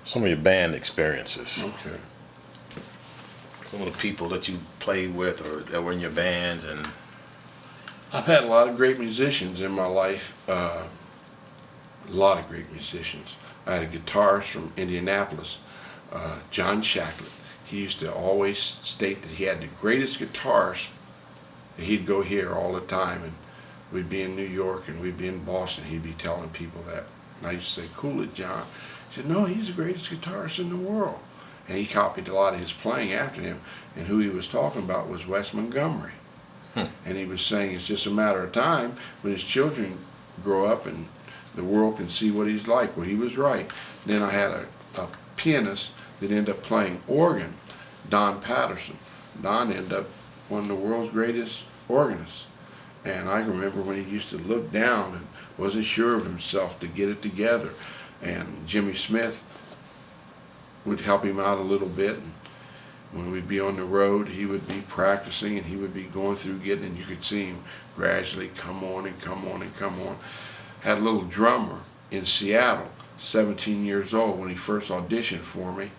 Some of your band experiences. Okay. Some of the people that you played with or that were in your bands. And I've had a lot of great musicians in my life. A lot of great musicians. I had a guitarist from Indianapolis, John Shacklet. He used to always state that he had the greatest guitarist. He'd go here all the time, and we'd be in New York and we'd be in Boston. He'd be telling people that. And I used to say, "Cool it, John." He said, "No, he's the greatest guitarist in the world." And he copied a lot of his playing after him. And who he was talking about was Wes Montgomery. And he was saying it's just a matter of time when his children grow up and the world can see what he's like. Well, he was right. Then I had a pianist that ended up playing organ, Don Patterson. Don ended up one of the world's greatest organists. And I remember when he used to look down and wasn't sure of himself to get it together. And Jimmy Smith would help him out a little bit. And when we'd be on the road, he would be practicing and he would be going through getting, and you could see him gradually come on and come on and come on. Had a little drummer in Seattle, 17 years old, when he first auditioned for me.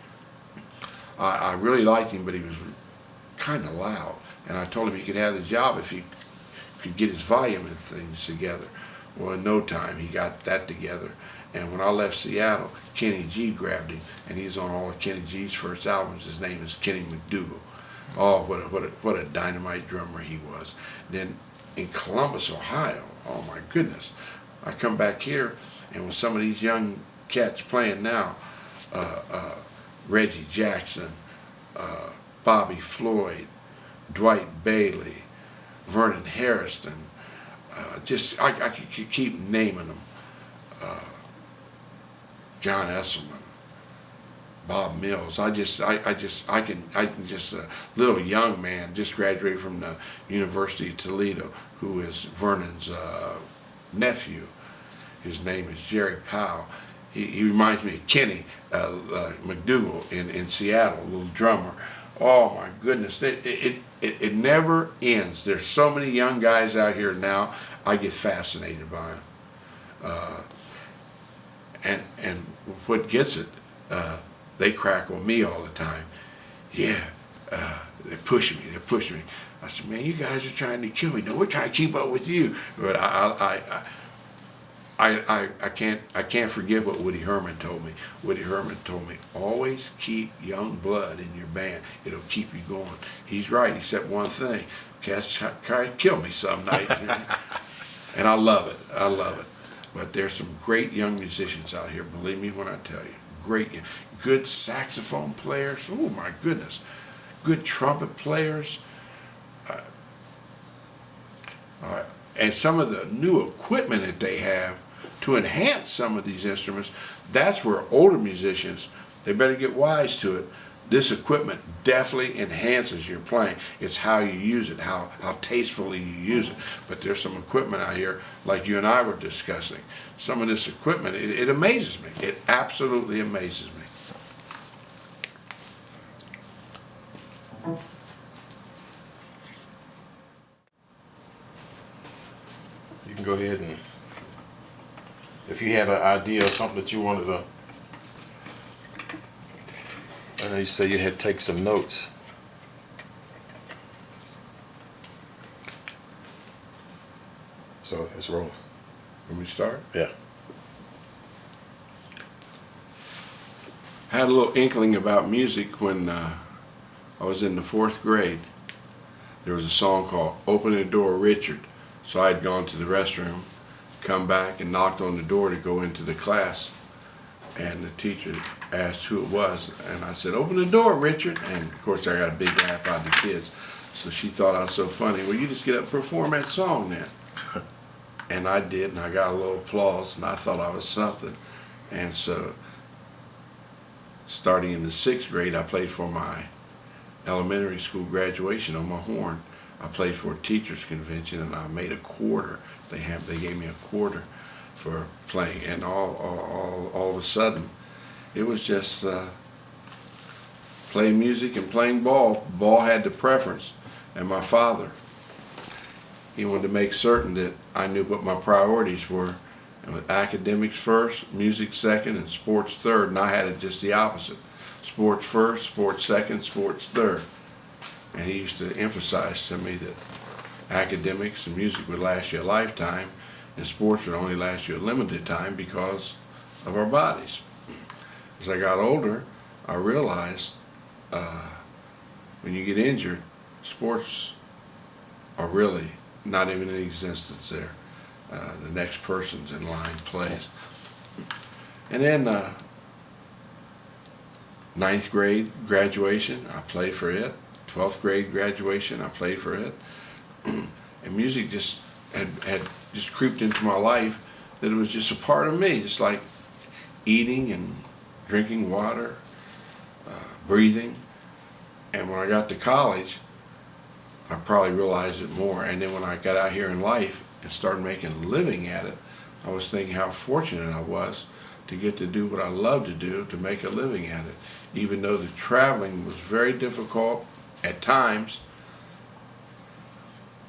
I really liked him, but he was kind of loud. And I told him he could have the job if he could get his volume and things together. Well, in no time, he got that together. And when I left Seattle, Kenny G grabbed him, and he's on all of Kenny G's first albums. His name is Kenny McDougal. Oh, what a dynamite drummer he was. Then in Columbus, Ohio, oh my goodness, I come back here, and with some of these young cats playing now, Reggie Jackson, Bobby Floyd, Dwight Bailey, Vernon Harrison, I could keep naming them. John Esselman, Bob Mills. I can just a little young man just graduated from the University of Toledo, who is Vernon's nephew. His name is Jerry Powell. He reminds me of Kenny McDougal in Seattle, a little drummer. Oh my goodness, it never ends. There's so many young guys out here now. I get fascinated by them. And what gets it, they crack on me all the time. Yeah, they're pushing me. I said, man, you guys are trying to kill me. No, we're trying to keep up with you. But I can't forget what Woody Herman told me. Woody Herman told me, always keep young blood in your band. It'll keep you going. He's right, except one thing. Cats try to kill me some night. And I love it. But there's some great young musicians out here, believe me when I tell you. Great, good saxophone players, oh my goodness. Good trumpet players. And some of the new equipment that they have to enhance some of these instruments, that's where older musicians, they better get wise to it. This equipment definitely enhances your playing. It's how you use it, how tastefully you use it. But there's some equipment out here, like you and I were discussing. Some of this equipment, it amazes me. It absolutely amazes me. you can go ahead and, if you have an idea or something that you wanted to, I know you say you had to take some notes. So it's rolling. Let me start. Yeah. I had a little inkling about music when I was in the 4th grade. There was a song called Open the Door, Richard. So I had gone to the restroom, come back and knocked on the door to go into the class. And the teacher asked who it was. And I said, open the door, Richard. And of course I got a big laugh out of the kids. So she thought I was so funny. Well, you just get up and perform that song then. And I did, and I got a little applause, and I thought I was something. And so, starting in the 6th grade, I played for my elementary school graduation on my horn. I played for a teachers convention, and I made a quarter. They gave me a quarter for playing, and all of a sudden, it was just playing music and playing ball. Ball had the preference, and my father, he wanted to make certain that I knew what my priorities were, And with academics first, music second, and sports third. And I had it just the opposite. Sports first, sports second, sports third. And he used to emphasize to me that academics and music would last you a lifetime, and sports would only last you a limited time because of our bodies. As I got older, I realized when you get injured, sports are really not even in existence there. The next person's in line plays. And then ninth grade graduation, I played for it. 12th grade graduation, I played for it. And music just had just creeped into my life, that it was just a part of me, just like eating and drinking water, breathing. And when I got to college, I probably realized it more. And then when I got out here in life and started making a living at it, I was thinking how fortunate I was to get to do what I love to do, to make a living at it. Even though the traveling was very difficult at times,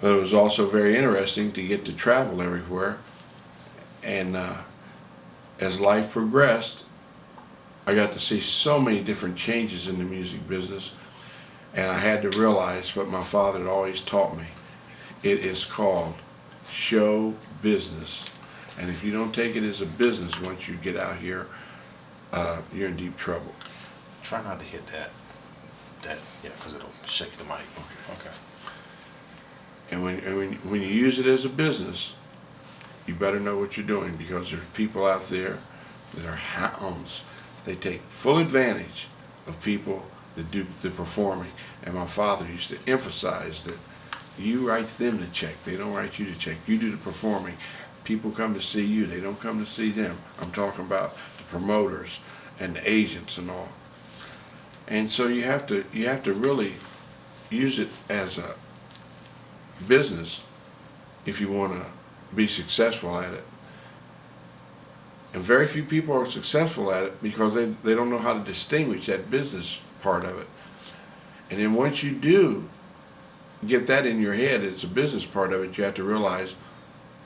but it was also very interesting to get to travel everywhere. And as life progressed, I got to see so many different changes in the music business, and I had to realize what my father had always taught me. It is called show business. And if you don't take it as a business once you get out here, you're in deep trouble. Try not to hit that, yeah, because it'll shake the mic. Okay. And when you use it as a business, you better know what you're doing, because there's people out there that are hounds. They take full advantage of people that do the performing. And my father used to emphasize that you write them the check. They don't write you the check. You do the performing. People come to see you. They don't come to see them. I'm talking about the promoters and the agents and all. And so you have to really use it as a business if you want to be successful at it. And very few people are successful at it because they don't know how to distinguish that business part of it. And then once you do get that in your head, it's a business part of it, you have to realize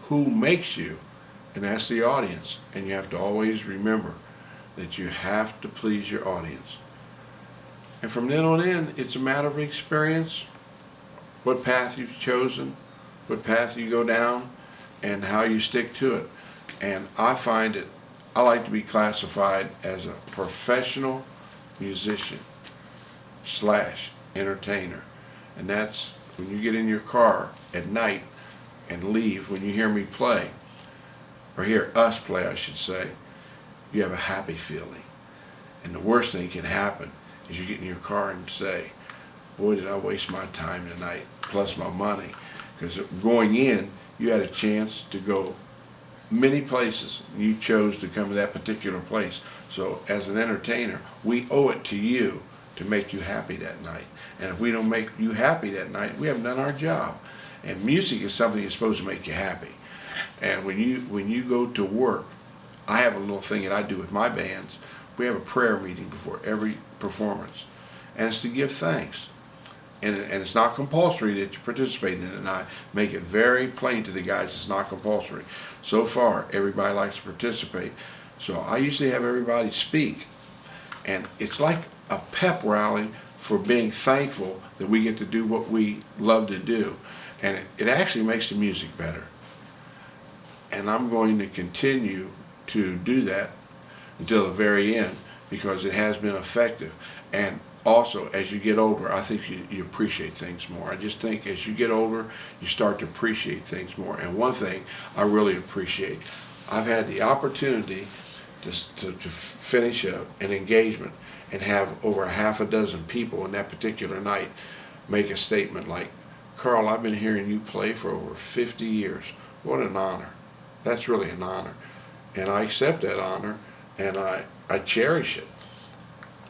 who makes you, and that's the audience. And you have to always remember that you have to please your audience. And from then on in, it's a matter of experience, what path you've chosen, what path you go down, and how you stick to it. And I find it, I like to be classified as a professional musician / entertainer. And that's when you get in your car at night and leave, when you hear me play, or hear us play, I should say, you have a happy feeling. And the worst thing can happen is you get in your car and say, boy, did I waste my time tonight, plus my money. Because going in, you had a chance to go many places. You chose to come to that particular place. So as an entertainer, we owe it to you to make you happy that night. And if we don't make you happy that night, we haven't done our job. And music is something that's supposed to make you happy. And when you go to work, I have a little thing that I do with my bands. We have a prayer meeting before every performance, and it's to give thanks. And it's not compulsory that you participate in it, and I make it very plain to the guys it's not compulsory. So far, everybody likes to participate. So I usually have everybody speak, and it's like a pep rally for being thankful that we get to do what we love to do. And it actually makes the music better. And I'm going to continue to do that until the very end, because it has been effective. And also, as you get older, I think you appreciate things more. I just think as you get older, you start to appreciate things more. And one thing I really appreciate, I've had the opportunity to finish an engagement and have over a half a dozen people in that particular night make a statement like, Carl, I've been hearing you play for over 50 years. What an honor. That's really an honor. And I accept that honor, and I cherish it.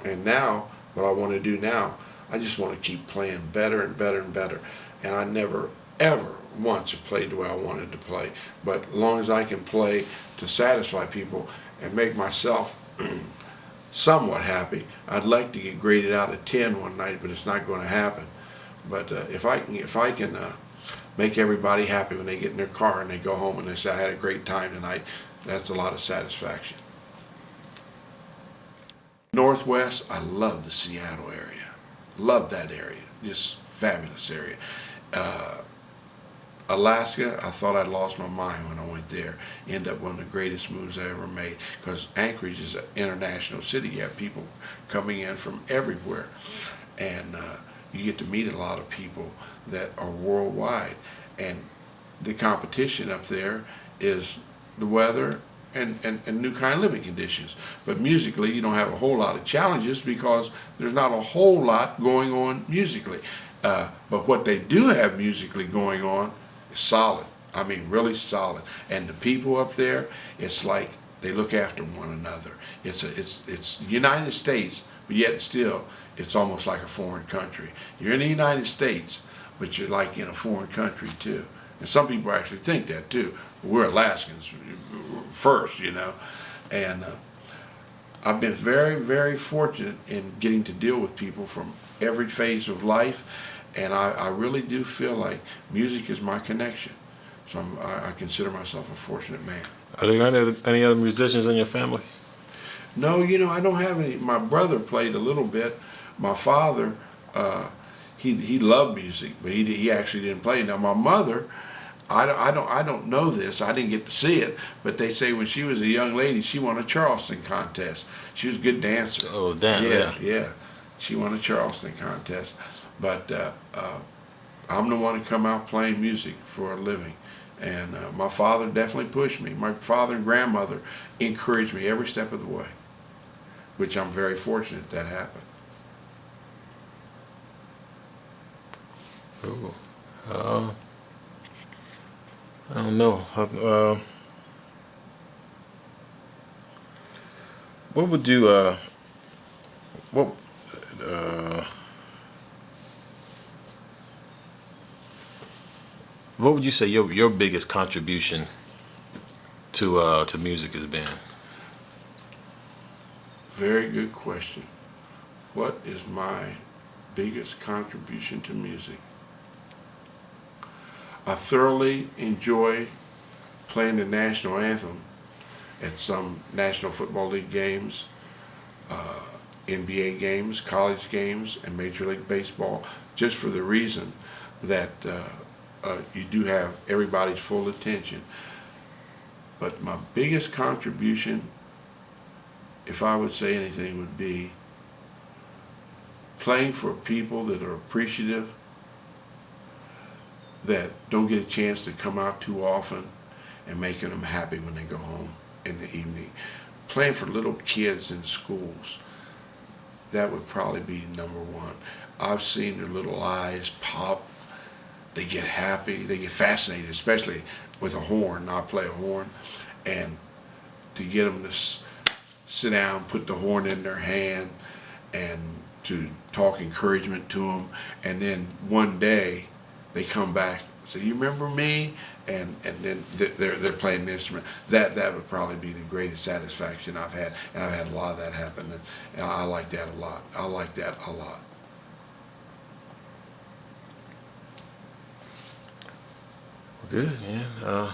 And now, what I want to do now, I just want to keep playing better and better and better. And I never, ever once have played the way I wanted to play. But as long as I can play to satisfy people and make myself somewhat happy, I'd like to get graded out of 10 one night, but it's not going to happen. But if I can make everybody happy when they get in their car and they go home and they say, I had a great time tonight, That's a lot of satisfaction. Northwest, I love the Seattle area. Love that area. Just fabulous area. Alaska, I thought I'd lost my mind when I went there. Ended up one of the greatest moves I ever made, because Anchorage is an international city. You have people coming in from everywhere, and you get to meet a lot of people that are worldwide. And the competition up there is the weather and new kind of living conditions. But musically, you don't have a whole lot of challenges because there's not a whole lot going on musically. But what they do have musically going on is solid. I mean, really solid. And the people up there, it's like they look after one another. It's United States, but yet still, it's almost like a foreign country. You're in the United States, but you're like in a foreign country too. And some people actually think that too. We're Alaskans first, you know. And I've been very, very fortunate in getting to deal with people from every phase of life. And I really do feel like music is my connection. So I consider myself a fortunate man. Are there any other musicians in your family? No, you know, I don't have any. My brother played a little bit. My father, he loved music, but he actually didn't play. Now my mother, I don't know this. I didn't get to see it, but they say when she was a young lady, she won a Charleston contest. She was a good dancer. Oh, damn! Yeah. She won a Charleston contest. But I'm the one to come out playing music for a living. And my father definitely pushed me. My father and grandmother encouraged me every step of the way, which I'm very fortunate that happened. Cool. I don't know. What would you what what would you say your biggest contribution to music has been? Very good question. What is my biggest contribution to music? I thoroughly enjoy playing the national anthem at some National Football League games, NBA games, college games, and Major League Baseball, just for the reason that you do have everybody's full attention. But my biggest contribution, if I would say anything, would be playing for people that are appreciative, that don't get a chance to come out too often, and making them happy when they go home in the evening. Playing for little kids in schools, that would probably be number one. I've seen their little eyes pop. They get happy, they get fascinated, especially with a horn. I play a horn, and to get them to sit down, put the horn in their hand, and to talk encouragement to them, and then one day they come back and say, "You remember me?" And then they're playing the instrument. That would probably be the greatest satisfaction I've had, and I've had a lot of that happen, and I like that a lot. I like that a lot. Good, man.